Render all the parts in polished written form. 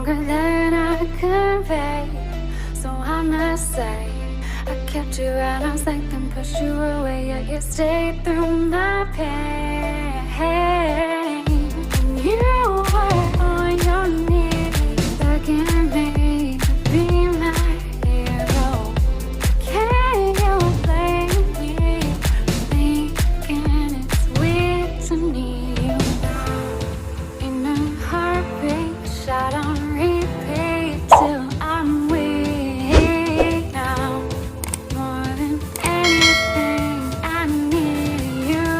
stronger than I convey. So I must say, I kept you at arm's length and pushed you away, yet you stayed through my pain. And you were on your knees, begging me to be my hero. Can you blame me for thinking it's weird to need you now? In a heartbeat, shot on repeat till I'm weak now. More than anything, I need you.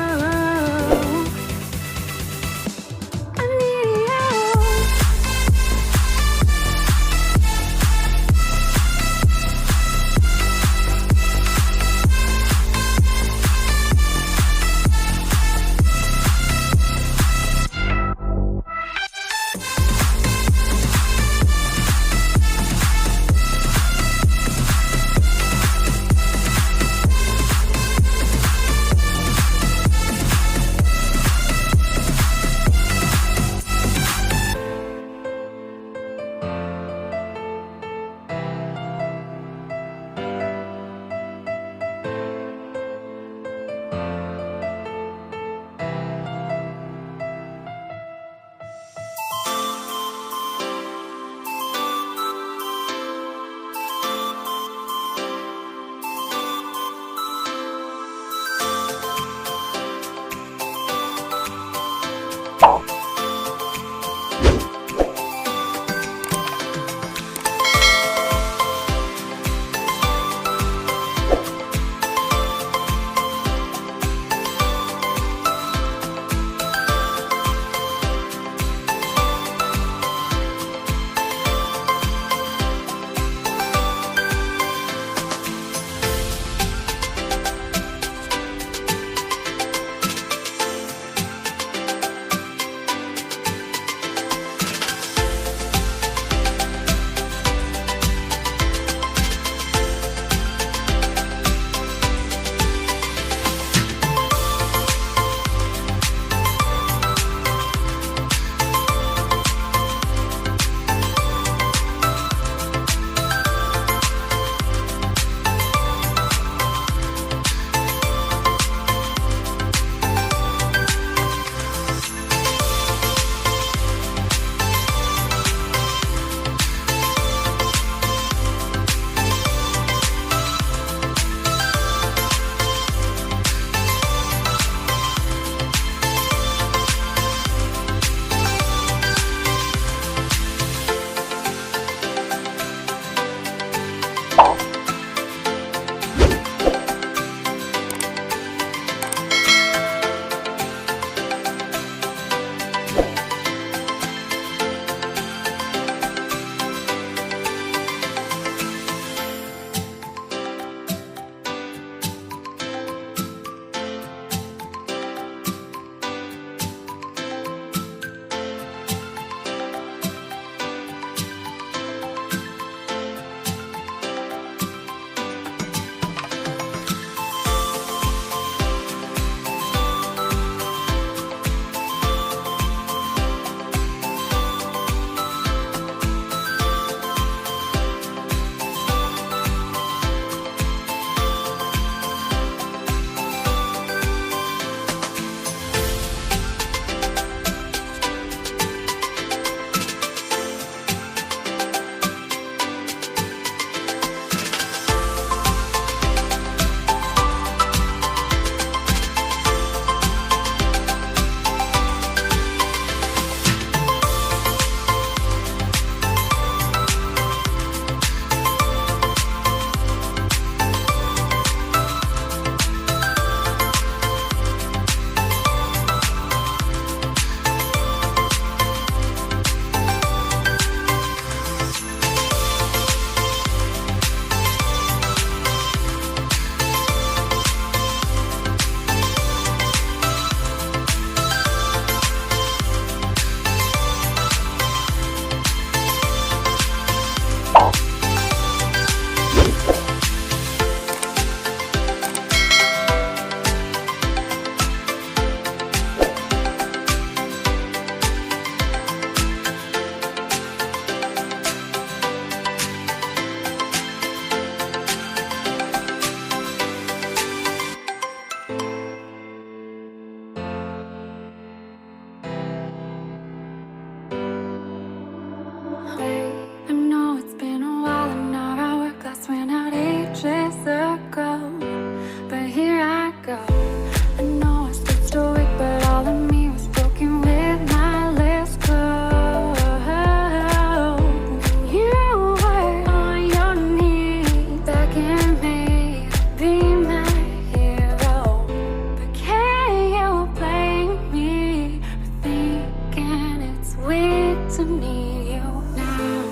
it's weird to need you now.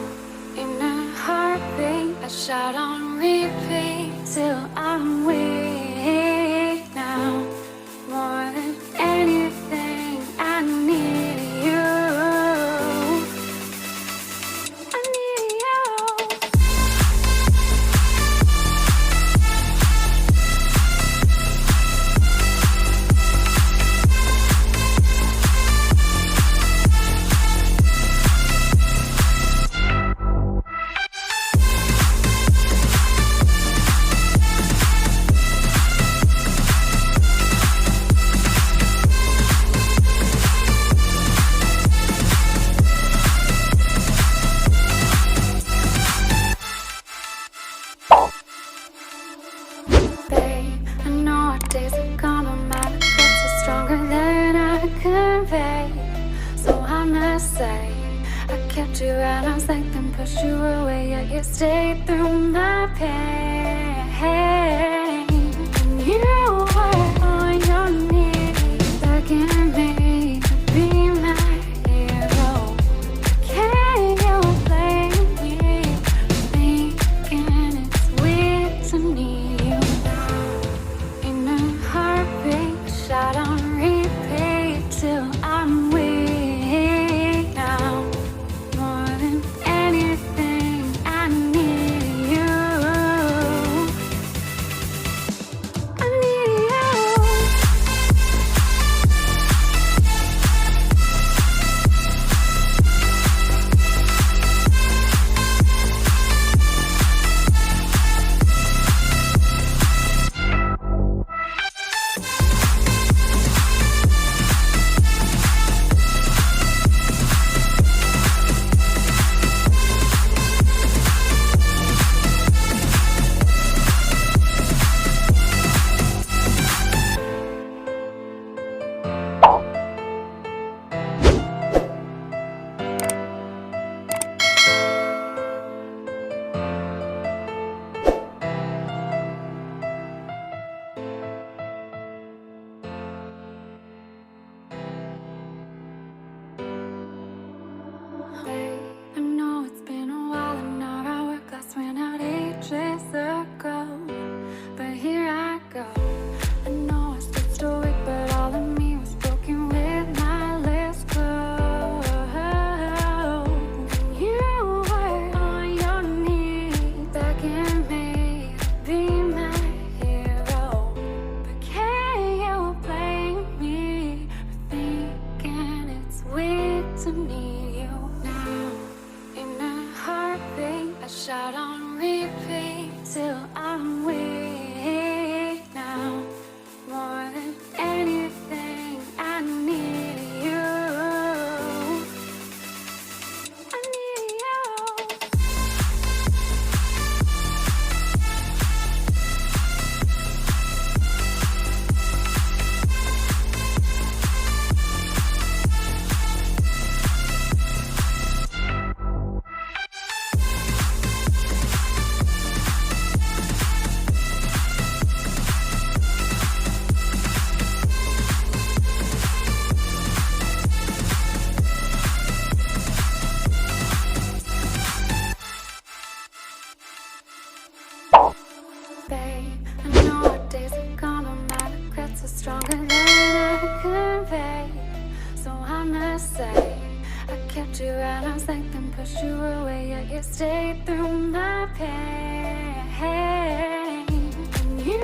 In a heartbeat, I shout on repeat till I'm weak now. More than anything, I need you. I need you. Babe, I know our days are gone, but my regrets are stronger than I convey. So I must say, I kept you at arm's length and pushed you away, yet you stayed through my pain. And you were on your knees, begging me to be my hero. Can you blame me for thinking it's weird to need you now? In a heartbeat, shot on repeat till I'm weak now. More than anything, I need you. I need you. Babe, I know it's been a while and our hourglass ran out ages ago. But here I go. I know I stood stoic, but all of me was broken with my lips closed. And you were on your knees, begging me to be my hero. But can you blame me for thinking it's weird to need you now? In a heartbeat, I shout on repeat till I'm weak now. More than anything, I need you. I need you. Babe, I know our days are gone, but my regrets are stronger than I convey. So I must say, I kept you at arm's length and pushed you away, yet you stayed through my pain. And you